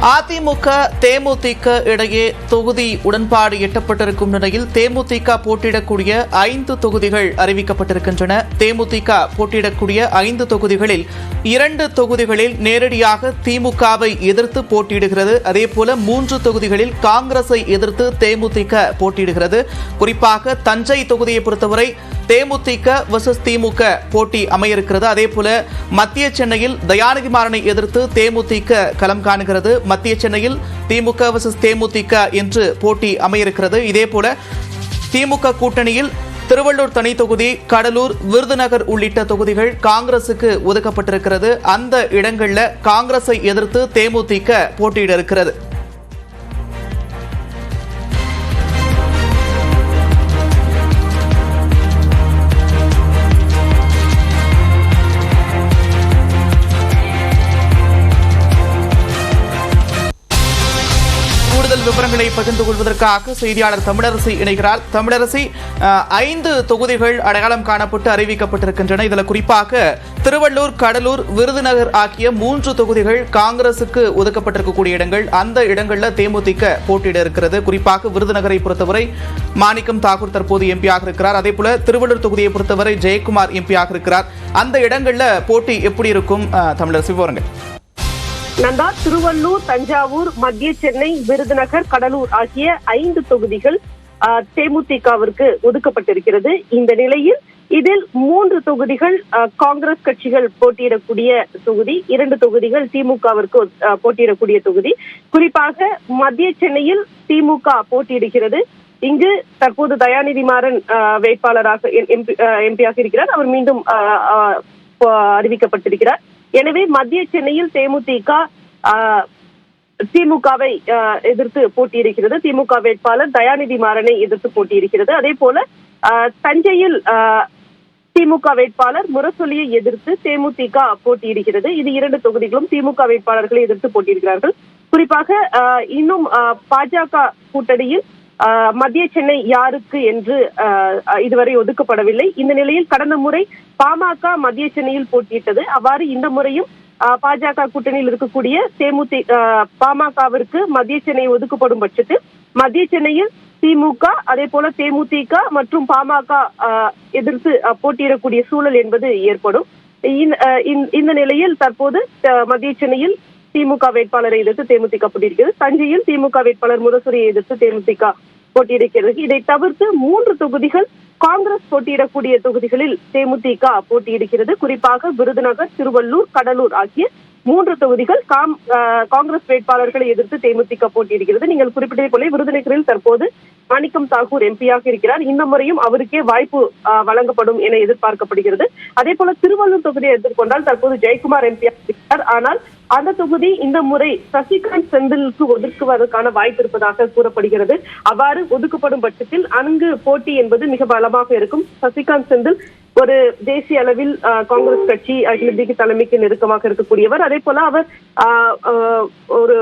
அதிமுக தேமுதிக இடையே தொகுதி உடன்பாடு எட்டப்பட்டிருக்கும் நிலையில் தேமுதிக போட்டியிடக்கூடிய 5 தொகுதிகள் அறிவிக்கப்பட்டிருக்கின்றன. தேமுதிக போட்டியிடக்கூடிய 5 தொகுதிகளில் 2 தொகுதிகளில் நேரடியாக திமுகவை எதிர்த்து போட்டியிடுகிறது. அதேபோல 3 தொகுதிகளில் காங்கிரஸை எதிர்த்து தேமுதிக போட்டியிடுகிறது. குறிப்பாக தஞ்சை தொகுதியை பொறுத்தவரை தேமுதிக வெர்சஸ் திமுக போட்டி அமையிருக்கிறது. அதேபோல மத்திய சென்னையில் தயாநிதி மாறனை எதிர்த்து தேமுதிக களம் காணுகிறது. மத்திய சென்னையில் திமுக வெர்சஸ் தேமுதிக என்று போட்டி அமையிருக்கிறது. இதேபோல திமுக கூட்டணியில் திருவள்ளூர் தனி தொகுதி, கடலூர், விருதுநகர் உள்ளிட்ட தொகுதிகள் காங்கிரசுக்கு ஒதுக்கப்பட்டிருக்கிறது. அந்த இடங்களில் காங்கிரஸை எதிர்த்து தேமுதிக போட்டியிட இருக்கிறது. கூடுதல் விவரங்களை பகிர்ந்து கொள்வதற்காக செய்தியாளர் தமிழரசி இணைகிறார். தமிழரசி, 5 தொகுதிகள் அடையாளம் காணப்பட்டு அறிவிக்கப்பட்டிருக்கின்றன. இதில் குறிப்பாக திருவள்ளூர், கடலூர், விருதுநகர் ஆகிய 3 தொகுதிகள் காங்கிரசுக்கு ஒதுக்கப்பட்டிருக்கக்கூடிய இடங்கள். அந்த இடங்களில் தேமுதிக போட்டியிட இருக்கிறது. குறிப்பாக விருதுநகரை பொறுத்தவரை மாணிக்கம் தாக்கூர் தற்போது எம்பியாக இருக்கிறார். அதே போல திருவள்ளூர் தொகுதியை பொறுத்தவரை ஜெயக்குமார் எம்பியாக இருக்கிறார். அந்த இடங்களில் போட்டி எப்படி இருக்கும்? தமிழரசி, விவரங்கள். நந்தா, திருவள்ளூர், தஞ்சாவூர், மத்திய சென்னை, விருதுநகர், கடலூர் ஆகிய 5 தொகுதிகள் தேமுதிகவிற்கு ஒதுக்கப்பட்டிருக்கிறது. இந்த நிலையில் இதில் 3 தொகுதிகள் காங்கிரஸ் கட்சிகள் போட்டியிடக்கூடிய தொகுதி, 2 தொகுதிகள் திமுகவிற்கு போட்டியிடக்கூடிய தொகுதி. குறிப்பாக மத்திய சென்னையில் திமுக போட்டியிடுகிறது. இங்கு தற்போது தயாநிதி மாறன் வேட்பாளராக எம்பியாக இருக்கிறார். அவர் மீண்டும் அறிவிக்கப்பட்டிருக்கிறார். எனவே மத்திய சென்னையில் தேமுதிக திமுகவை எதிர்த்து போட்டியிடுகிறது. திமுக வேட்பாளர் தயாநிதி மாறனை எதிர்த்து போட்டியிடுகிறது. அதே போல தஞ்சையில் திமுக வேட்பாளர் முரசொலியை எதிர்த்து தேமுதிக போட்டியிடுகிறது. இது 2 தொகுதிகளும் திமுக வேட்பாளர்களை எதிர்த்து போட்டியிடுகிறார்கள். குறிப்பாக இன்னும் பாஜக கூட்டணியில் மத்திய சென்னை யாருக்கு என்று இதுவரை ஒதுக்கப்படவில்லை. இந்த நிலையில் கடந்த முறை பாமக மத்திய சென்னையில் போட்டியிட்டது. அவ்வாறு இந்த முறையும் பாஜக கூட்டணியில் இருக்கக்கூடிய பாமகவிற்கு மத்திய சென்னை ஒதுக்கப்படும் பட்சத்தில் மத்திய சென்னையில் திமுக, அதே போல தேமுதிக மற்றும் பாமக எதிர்த்து போட்டியிடக்கூடிய சூழல் என்பது ஏற்படும். இந்த நிலையில் தற்போது மத்திய சென்னையில் திமுக வேட்பாளரை எதிர்த்து தேமுதிக போட்டியிடுகிறது. தஞ்சையில் திமுக வேட்பாளர் முரசொலியை எதிர்த்து தேமுதிக போட்டியிடுகிறது. இதை தவிர்த்து 3 தொகுதிகள் காங்கிரஸ் போட்டியிடக்கூடிய தொகுதிகளில் தேமுதிக போட்டியிடுகிறது. குறிப்பாக விருதுநகர், திருவள்ளூர், கடலூர் ஆகிய 3 தொகுதிகள் காங்கிரஸ் வேட்பாளர்களை எதிர்த்து தேமுதிக போட்டியிடுகிறது. நீங்கள் குறிப்பிட்டதை போல விருதுநகரில் தற்போது மாணிக்கம் தாக்கூர் எம்பியாக இருக்கிறார். இந்த முறையும் அவருக்கே வாய்ப்பு வழங்கப்படும் என எதிர்பார்க்கப்படுகிறது. அதே போல திருவள்ளூர் தொகுதியை எடுத்துக்கொண்டால் தற்போது ஜெயக்குமார் எம்பியாக இருக்கிறார். ஆனால் அந்த தொகுதி இந்த முறை சசிகாந்த் செந்திலுக்கு ஒதுக்குவதற்கான வாய்ப்பு இருப்பதாக கூறப்படுகிறது. அவ்வாறு ஒதுக்கப்படும் பட்சத்தில் அங்கு போட்டி என்பது மிக பலமாக இருக்கும். சசிகாந்த் செந்தில் ஒரு தேசிய அளவில் காங்கிரஸ் கட்சி அகில தலைமைக்கு நெருக்கமாக இருக்கக்கூடியவர். அதே போல அவர் ஒரு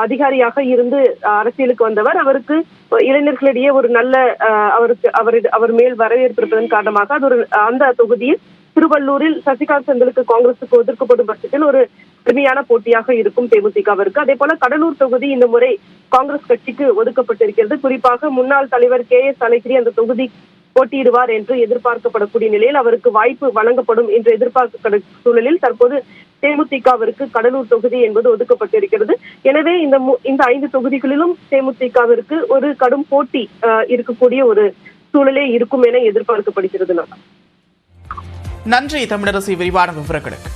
அதிகாரியாக இருந்து அரசியலுக்கு வந்தவர். அவருக்கு இளைஞர்களிடையே ஒரு நல்ல அவர் மேல் வரவேற்பு இருப்பதன் காரணமாக அது அந்த தொகுதியில் திருவள்ளூரில் சசிகாந்த் செந்திலுக்கு காங்கிரசுக்கு ஒதுக்கப்படும் பட்சத்தில் ஒரு கடுமையான போட்டியாக இருக்கும் தேமுதிகவிற்கு. அதே போல கடலூர் தொகுதி இந்த முறை காங்கிரஸ் கட்சிக்கு ஒதுக்கப்பட்டிருக்கிறது. குறிப்பாக முன்னாள் தலைவர் KS அழகிரி அந்த தொகுதி போட்டியிடுவார் என்று எதிர்பார்க்கப்படக்கூடிய நிலையில் அவருக்கு வாய்ப்பு வழங்கப்படும் என்று எதிர்பார்க்கப்படும் சூழலில் தற்போது தேமுதிகவிற்கு கடலூர் தொகுதி என்பது ஒதுக்கப்பட்டிருக்கிறது. எனவே இந்த 5 தொகுதிகளிலும் தேமுதிகவிற்கு ஒரு கடும் போட்டி இருக்கக்கூடிய ஒரு சூழலே இருக்கும் என எதிர்பார்க்கப்படுகிறது. நன்றி தமிழரசி, விரிவான விவரங்களுக்கு.